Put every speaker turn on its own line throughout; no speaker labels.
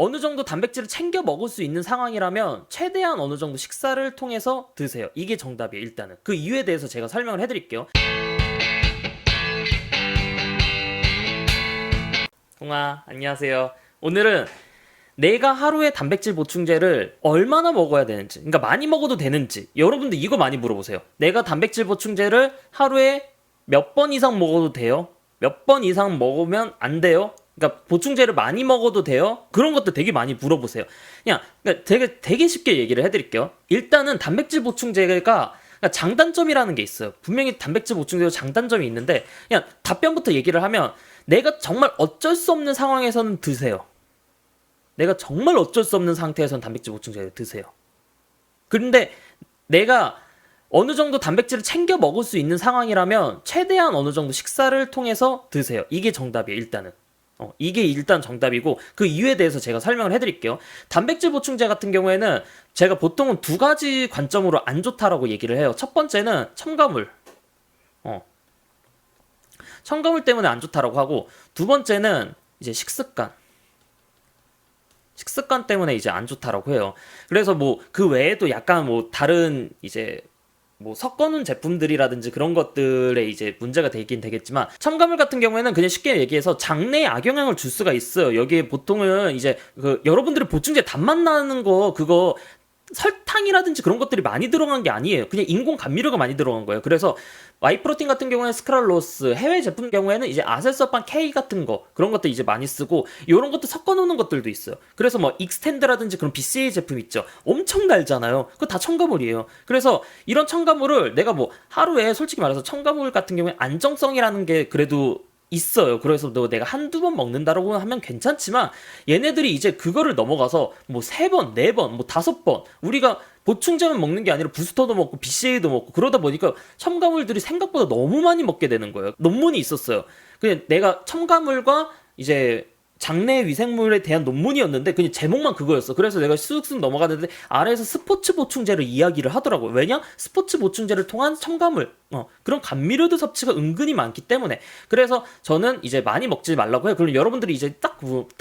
어느 정도 단백질을 챙겨 먹을 수 있는 상황이라면 최대한 어느 정도 식사를 통해서 드세요. 이게 정답이에요, 일단은. 그 이유에 대해서 제가 설명을 해드릴게요. 동아, 안녕하세요. 오늘은 내가 하루에 단백질 보충제를 얼마나 먹어야 되는지, 그러니까 많이 먹어도 되는지, 여러분들 이거 많이 물어보세요. 내가 단백질 보충제를 하루에 몇 번 이상 먹어도 돼요? 몇 번 이상 먹으면 안 돼요? 그러니까 보충제를 많이 먹어도 돼요? 그런 것도 되게 많이 물어보세요. 그러니까 되게 쉽게 얘기를 해드릴게요. 일단은 단백질 보충제가 그러니까 장단점이라는 게 있어요. 분명히 단백질 보충제도 장단점이 있는데, 그냥 답변부터 얘기를 하면 내가 정말 어쩔 수 없는 상황에서는 드세요. 내가 정말 어쩔 수 없는 상태에서는 단백질 보충제를 드세요. 그런데 내가 어느 정도 단백질을 챙겨 먹을 수 있는 상황이라면 최대한 어느 정도 식사를 통해서 드세요. 이게 정답이에요, 일단은. 이게 일단 정답이고, 그 이유에 대해서 제가 설명을 해드릴게요. 단백질 보충제 같은 경우에는 제가 보통은 두 가지 관점으로 안 좋다라고 얘기를 해요. 첫 번째는 첨가물. 첨가물 때문에 안 좋다라고 하고, 두 번째는 이제 식습관 때문에 이제 안 좋다라고 해요. 그래서 뭐 그 외에도 약간 뭐 다른 이제 뭐 섞어놓은 제품들이라든지 그런 것들에 이제 문제가 되긴 되겠지만, 첨가물 같은 경우에는 그냥 쉽게 얘기해서 장내에 악영향을 줄 수가 있어요. 여기에 보통은 이제 그 여러분들이 보충제 단맛 나는 거 그거 설탕이라든지 그런 것들이 많이 들어간 게 아니에요. 그냥 인공 감미료가 많이 들어간 거예요. 그래서 와이프로틴 같은 경우에는 스크랄로스, 해외 제품 경우에는 이제 아세서판 K 같은 거, 그런 것도 이제 많이 쓰고, 이런 것도 섞어 놓는 것들도 있어요. 그래서 뭐 익스텐드라든지 그런 BCA 제품 있죠. 엄청 달잖아요. 그거 다 첨가물이에요. 그래서 이런 첨가물을 내가 뭐 하루에 솔직히 말해서 첨가물 같은 경우에 안정성이라는 게 그래도 있어요. 그래서 내가 한두 번 먹는다라고 하면 괜찮지만, 얘네들이 이제 그거를 넘어가서 뭐 3번, 4번, 뭐 5번, 우리가 보충제만 먹는 게 아니라 부스터도 먹고 BCA도 먹고 그러다 보니까 첨가물들이 생각보다 너무 많이 먹게 되는 거예요. 논문이 있었어요. 그냥 내가 첨가물과 이제 장내 위생물에 대한 논문이었는데 그냥 제목만 그거였어. 그래서 내가 쑥쑥 넘어가는데 아래에서 스포츠 보충제를 이야기를 하더라고요. 왜냐? 스포츠 보충제를 통한 첨가물, 그런 감미료들 섭취가 은근히 많기 때문에. 그래서 저는 이제 많이 먹지 말라고 해요. 그럼 여러분들이 이제 딱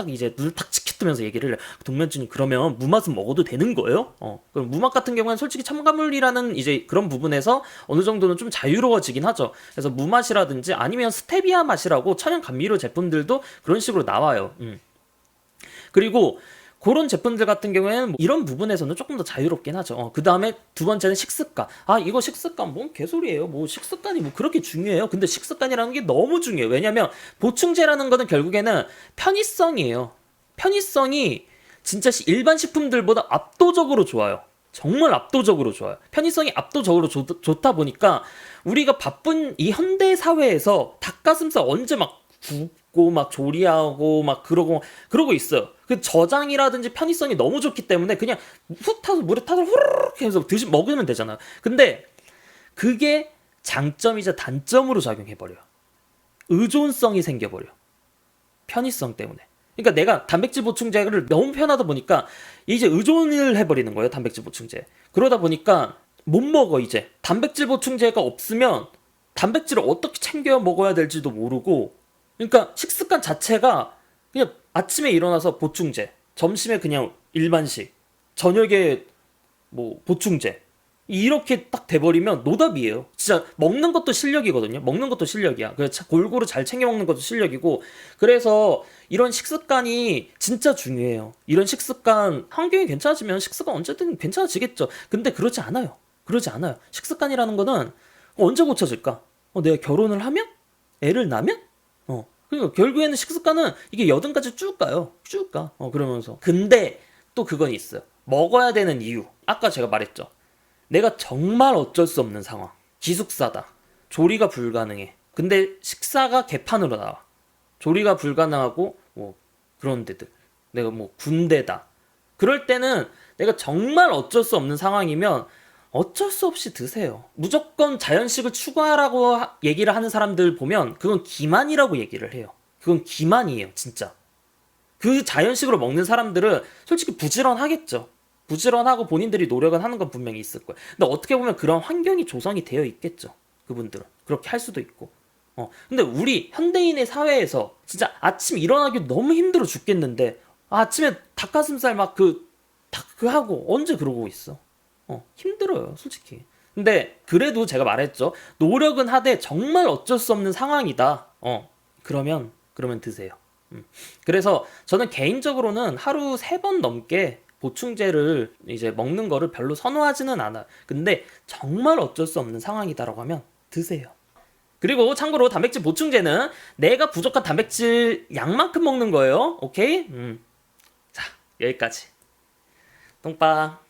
이제 눈을 탁 치켜뜨면서 얘기를 해요. 동면준이 그러면 무맛은 먹어도 되는 거예요? 그럼 무맛 같은 경우는 솔직히 첨가물이라는 이제 그런 부분에서 어느 정도는 좀 자유로워지긴 하죠. 그래서 무맛이라든지 아니면 스테비아 맛이라고 천연 감미료 제품들도 그런 식으로 나와요. 그리고 그런 제품들 같은 경우에는 이런 부분에서는 조금 더 자유롭긴 하죠. 그 다음에 두 번째는 식습관. 이거 식습관 뭔 개소리예요. 뭐 식습관이 뭐 그렇게 중요해요. 근데 식습관이라는 게 너무 중요해요. 왜냐면 보충제라는 거는 결국에는 편의성이에요. 편의성이 진짜 일반 식품들보다 압도적으로 좋아요. 정말 압도적으로 좋아요. 편의성이 압도적으로 좋다 보니까 우리가 바쁜 이 현대 사회에서 닭가슴살 언제 막 굽고 막 조리하고 막 그러고 있어요. 그 저장이라든지 편의성이 너무 좋기 때문에 그냥 훅 타서 물에 타서 후루룩 해서 먹으면 되잖아요. 근데 그게 장점이자 단점으로 작용해버려요. 의존성이 생겨버려요. 편의성 때문에. 그러니까 내가 단백질 보충제를 너무 편하다 보니까 이제 의존을 해버리는 거예요. 단백질 보충제. 그러다 보니까 못 먹어 이제. 단백질 보충제가 없으면 단백질을 어떻게 챙겨 먹어야 될지도 모르고, 그러니까 식습관 자체가 그냥 아침에 일어나서 보충제, 점심에 그냥 일반식, 저녁에 뭐 보충제, 이렇게 딱 돼버리면 노답이에요. 진짜 먹는 것도 실력이거든요. 먹는 것도 실력이야. 그래서 골고루 잘 챙겨 먹는 것도 실력이고, 그래서 이런 식습관이 진짜 중요해요. 이런 식습관, 환경이 괜찮아지면 식습관 언제든 괜찮아지겠죠. 근데 그러지 않아요. 식습관이라는 거는 언제 고쳐질까? 내가 결혼을 하면? 애를 낳으면? 그러니까 결국에는 식습관은 이게 여든까지 쭉 가요. 쭉 가. 그러면서. 근데 또 그건 있어요. 먹어야 되는 이유. 아까 제가 말했죠. 내가 정말 어쩔 수 없는 상황. 기숙사다. 조리가 불가능해. 근데 식사가 개판으로 나와. 조리가 불가능하고 뭐 그런 데들. 내가 뭐 군대다. 그럴 때는 내가 정말 어쩔 수 없는 상황이면 어쩔 수 없이 드세요. 무조건 자연식을 추구하라고 얘기를 하는 사람들 보면 그건 기만이라고 얘기를 해요. 그건 기만이에요, 진짜. 그 자연식으로 먹는 사람들은 솔직히 부지런하겠죠. 부지런하고 본인들이 노력은 하는 건 분명히 있을 거예요. 근데 어떻게 보면 그런 환경이 조성이 되어 있겠죠. 그분들은. 그렇게 할 수도 있고. 근데 우리 현대인의 사회에서 진짜 아침 일어나기 너무 힘들어 죽겠는데 아침에 닭가슴살 막 그 하고 언제 그러고 있어? 힘들어요, 솔직히. 근데 그래도 제가 말했죠. 노력은 하되 정말 어쩔 수 없는 상황이다. 그러면 드세요. 그래서 저는 개인적으로는 하루 3번 넘게 보충제를 이제 먹는 거를 별로 선호하지는 않아요. 근데 정말 어쩔 수 없는 상황이다라고 하면 드세요. 그리고 참고로 단백질 보충제는 내가 부족한 단백질 양만큼 먹는 거예요. 오케이? 자, 여기까지. 똥빵.